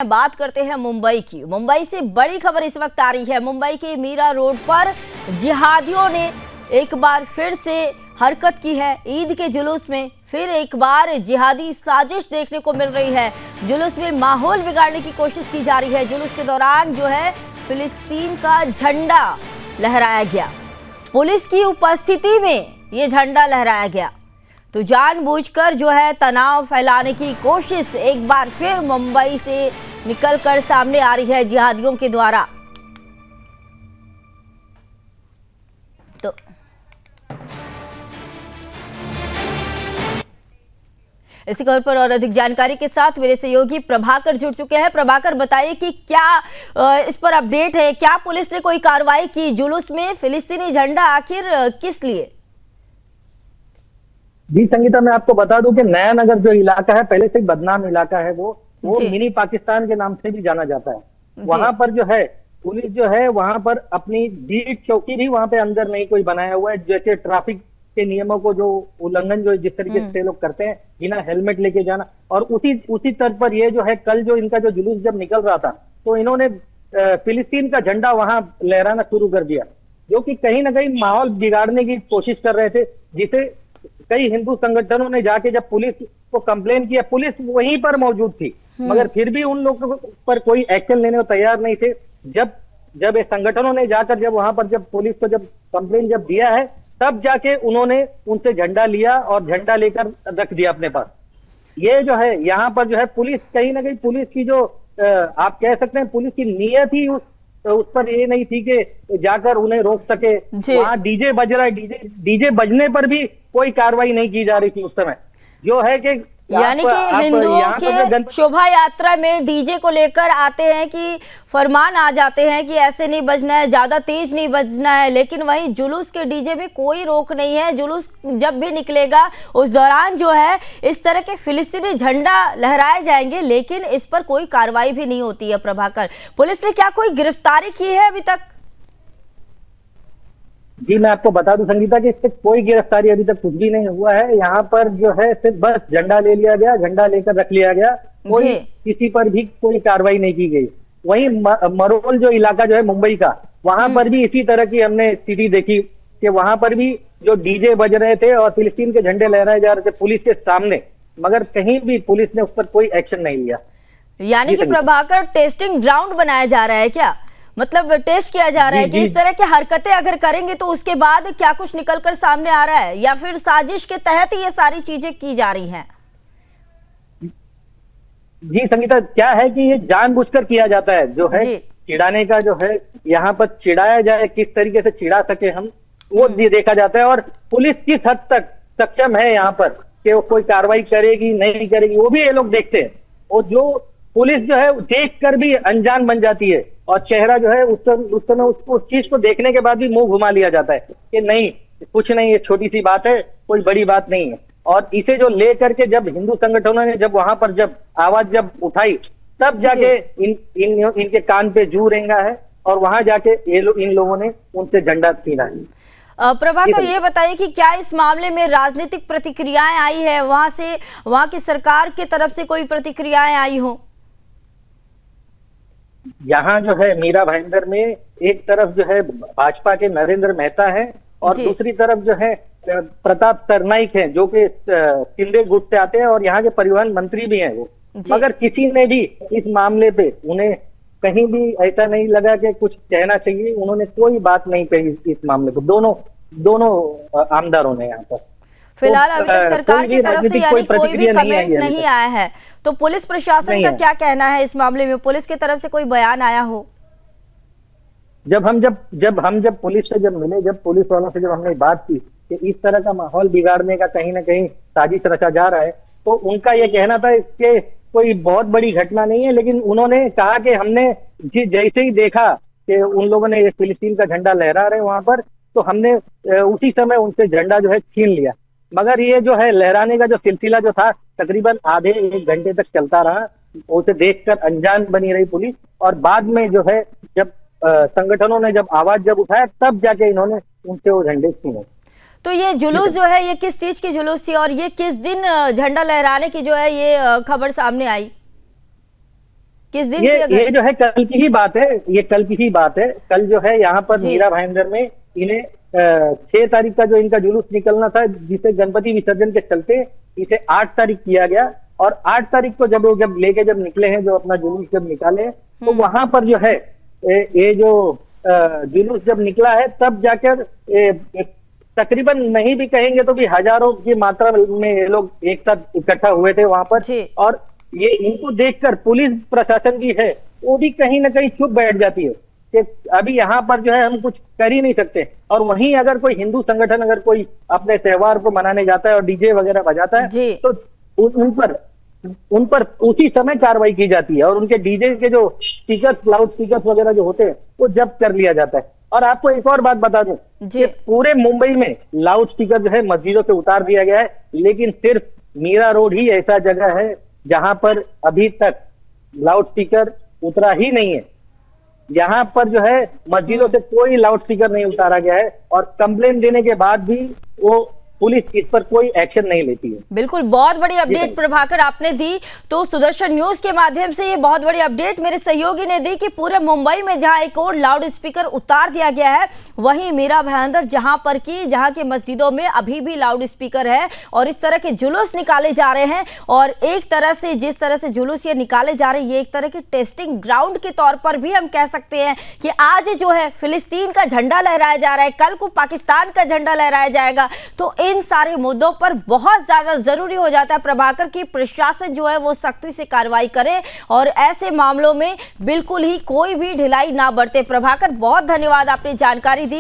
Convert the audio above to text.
बात करते हैं मुंबई की। मुंबई से बड़ी खबर इस वक्त आ रही है। मुंबई के मीरा रोड पर जिहादियों ने एक बार फिर से हरकत की है। ईद के जुलूस में फिर एक बार जिहादी साजिश देखने को मिल रही है। जुलूस में माहौल बिगाड़ने की कोशिश की जा रही है। जुलूस के दौरान जो है फिलिस्तीन का झंडा लहराया गया। पुलिस की उपस्थिति में ये झंडा लहराया गया। तो जानबूझकर जो है तनाव फैलाने की कोशिश एक बार फिर मुंबई से निकलकर सामने आ रही है जिहादियों के द्वारा। तो इसी खबर पर और अधिक जानकारी के साथ मेरे सहयोगी प्रभाकर जुड़ चुके हैं। प्रभाकर, बताइए कि क्या इस पर अपडेट है, क्या पुलिस ने कोई कार्रवाई की? जुलूस में फिलिस्तीनी झंडा आखिर किस लिए? जी संगीता, मैं आपको बता दूं कि नया नगर जो इलाका है पहले से ही बदनाम इलाका है। वो मिनी पाकिस्तान के नाम से भी जाना जाता है। वहां पर जो है पुलिस जो है वहां पर अपनी बीट चौकी भी वहां पे अंदर नहीं कोई बनाया हुआ है। जैसे ट्रैफिक के नियमों को जो उल्लंघन जो जिस तरीके से लोग करते हैं बिना हेलमेट लेके जाना, और उसी तर्ज पर ये जो है कल जो इनका जो जुलूस जब निकल रहा था तो इन्होंने फिलिस्तीन का झंडा वहां लहराना शुरू कर दिया, जो कि कहीं ना कहीं माहौल बिगाड़ने की कोशिश कर रहे थे। जिसे कई हिंदू संगठनों ने जाके जब पुलिस को कंप्लेन किया, पुलिस वहीं पर मौजूद थी मगर फिर भी उन लोगों पर कोई एक्शन लेने को तैयार नहीं थे। जब ये संगठनों ने जाकर जब वहां पर जब पुलिस को जब कंप्लेन जब दिया है तब जाके उन्होंने उनसे झंडा लिया और झंडा लेकर रख दिया अपने पास। ये जो है यहाँ पर जो है पुलिस कहीं ना कहीं पुलिस की जो आप कह सकते हैं पुलिस की नीयत ही उस पर ये नहीं थी कि जाकर उन्हें रोक सके। वहां डीजे बज रहा है, डीजे बजने पर भी कोई कार्रवाई नहीं की जा रही थी उस समय। जो है कि यानी कि हिंदुओं के शोभा यात्रा में डीजे को लेकर आते हैं कि फरमान आ जाते हैं कि ऐसे नहीं बजना है, ज्यादा तेज नहीं बजना है, लेकिन वहीं जुलूस के डीजे में कोई रोक नहीं है। जुलूस जब भी निकलेगा उस दौरान जो है इस तरह के फिलिस्तीनी झंडा लहराए जाएंगे, लेकिन इस पर कोई कार्रवाई भी नहीं होती है। प्रभाकर, पुलिस ने क्या कोई गिरफ्तारी की है अभी तक? जी मैं आपको बता दूं संगीता कि इससे कोई गिरफ्तारी अभी तक कुछ भी नहीं हुआ है। यहाँ पर जो है सिर्फ बस झंडा ले लिया गया, झंडा लेकर रख लिया गया, कोई किसी पर भी कोई कार्रवाई नहीं की गई। वहीं मरोल जो इलाका जो है मुंबई का, वहां पर भी इसी तरह की हमने स्थिति देखी कि वहां पर भी जो डीजे बज रहे थे और फिलिस्तीन के झंडे लहराए जा रहे थे पुलिस के सामने, मगर कहीं भी पुलिस ने उस पर कोई एक्शन नहीं लिया। यानी कि प्रभाकर, टेस्टिंग ग्राउंड बनाया जा रहा है क्या? मतलब टेस्ट किया जा रहा है कि इस तरह की हरकतें अगर करेंगे तो उसके बाद क्या कुछ निकलकर सामने आ रहा है, या फिर साजिश के तहत ही ये सारी चीजें की जा रही हैं? जी संगीता, क्या है कि ये जानबूझकर किया जाता है। जो है चिढ़ाने का जो है यहाँ पर चिढ़ाया जाए, किस तरीके से चिढ़ा सके हम, वो देखा जाता है। और पुलिस किस हद तक सक्षम है यहाँ पर कि वो कोई कार्रवाई करेगी नहीं करेगी, वो भी ये लोग देखते हैं। और जो पुलिस जो है देख कर भी अनजान बन जाती है और चेहरा जो है उस समय उस चीज को देखने के बाद भी मुंह घुमा लिया जाता है कि नहीं कुछ नहीं, ये छोटी सी बात है, कोई बड़ी बात नहीं है। और इसे जो ले करके जब हिंदू संगठनों ने जब वहां पर जब आवाज जब उठाई तब जाके इनके कान पे जू रेंगा है और वहां जाके इन लोगों ने उनसे झंडा छीना है। प्रभाकर, ये बताइए कि क्या इस मामले में राजनीतिक प्रतिक्रियाएं आई है वहां की सरकार की तरफ से कोई प्रतिक्रियाएं आई हो? यहाँ जो है मीरा भाईंदर में एक तरफ जो है भाजपा के नरेंद्र मेहता है और दूसरी तरफ जो है प्रताप सरनाइक है, जो कि शिंदे गुट से आते हैं और यहाँ के परिवहन मंत्री भी हैं वो। मगर किसी ने भी इस मामले पे उन्हें कहीं भी ऐसा नहीं लगा कि कुछ कहना चाहिए। उन्होंने कोई बात नहीं कही इस मामले को, दोनों आमदारों ने यहाँ पर। फिलहाल अभी तक सरकार की तरफ से यानी कोई भी कमेंट नहीं आया है। तो पुलिस प्रशासन का क्या कहना है इस मामले में? पुलिस की तरफ से कोई बयान आया हो? जब हम पुलिस से जब मिले, जब पुलिस वालों से जब हमने बात की कि इस तरह का माहौल बिगाड़ने का कहीं ना कहीं साजिश रचा जा रहा है, तो उनका यह कहना था कि कोई बहुत बड़ी घटना नहीं है। लेकिन उन्होंने कहा कि हमने जैसे ही देखा कि उन लोगों ने फिलिस्तीन का झंडा लहरा रहे वहां पर, तो हमने उसी समय उनसे झंडा जो है छीन लिया। मगर ये जो है लहराने का जो सिलसिला जो था तकरीबन आधे एक घंटे तक चलता रहा। उसे देखकर अनजान बनी रही पुलिस, और बाद में जो है जब संगठनों ने जब आवाज जब उठाया तब जाके इन्होंने उनसे वो झंडे छीने। तो ये जुलूस जो है ये किस चीज की जुलूस थी और ये किस दिन झंडा लहराने की जो है ये खबर सामने आई? किस दिन ये जो है कल की ही बात है, ये कल की ही बात है। कल जो है यहाँ पर मीरा भाईंदर में इन्हें 6 तारीख का जो इनका जुलूस निकलना था, जिसे गणपति विसर्जन के चलते इसे 8 तारीख किया गया। और 8 तारीख को जब लेके निकले हैं, जो अपना जुलूस जब निकाले, तो वहां पर जो है ये जो जुलूस जब निकला है, तब जाकर तकरीबन नहीं भी कहेंगे तो भी हजारों की मात्रा में ये लोग एक साथ इकट्ठा हुए थे वहां पर। और ये इनको देखकर पुलिस प्रशासन भी है, वो भी कहीं ना कहीं चुप बैठ जाती है कि अभी यहाँ पर जो है हम कुछ कर ही नहीं सकते। और वहीं अगर कोई हिंदू संगठन अगर कोई अपने त्योहार को मनाने जाता है और डीजे वगैरह बजाता है, तो उन पर उसी समय कार्रवाई की जाती है और उनके डीजे के जो स्पीकर्स, लाउड स्पीकर्स वगैरह जो होते हैं, वो जब्त कर लिया जाता है। और आपको एक और बात बता दूं कि पूरे मुंबई में लाउड स्पीकर जो है मस्जिदों से उतार दिया गया है, लेकिन सिर्फ मीरा रोड ही ऐसा जगह है जहां पर अभी तक लाउड स्पीकर उतरा ही नहीं है। यहाँ पर जो है मस्जिदों से कोई लाउड स्पीकर नहीं उतारा गया है और कंप्लेन देने के बाद भी वो पुलिस इस पर कोई एक्शन नहीं लेती है। बिल्कुल, बहुत बड़ी अपडेट प्रभाकर आपने दी। तो सुदर्शन न्यूज के माध्यम से ये बहुत बड़ी अपडेट मेरे सहयोगी ने दी कि पूरे मुंबई में जहां एक और लाउड स्पीकर उतार दिया गया है, वहीं मीरा भाईंदर जहां की मस्जिदों में अभी भी लाउड स्पीकर है और इस तरह के जुलूस निकाले जा रहे हैं। और एक तरह से जिस तरह से जुलूस ये निकाले जा रहे हैं, ये एक तरह की टेस्टिंग ग्राउंड के तौर पर भी हम कह सकते हैं कि आज जो है फिलिस्तीन का झंडा लहराया जा रहा है, कल को पाकिस्तान का झंडा लहराया जाएगा। तो इन सारे मुद्दों पर बहुत ज्यादा जरूरी हो जाता है प्रभाकर की प्रशासन जो है वो सख्ती से कार्रवाई करे और ऐसे मामलों में बिल्कुल ही कोई भी ढिलाई ना बरते। प्रभाकर, बहुत धन्यवाद, आपने जानकारी दी।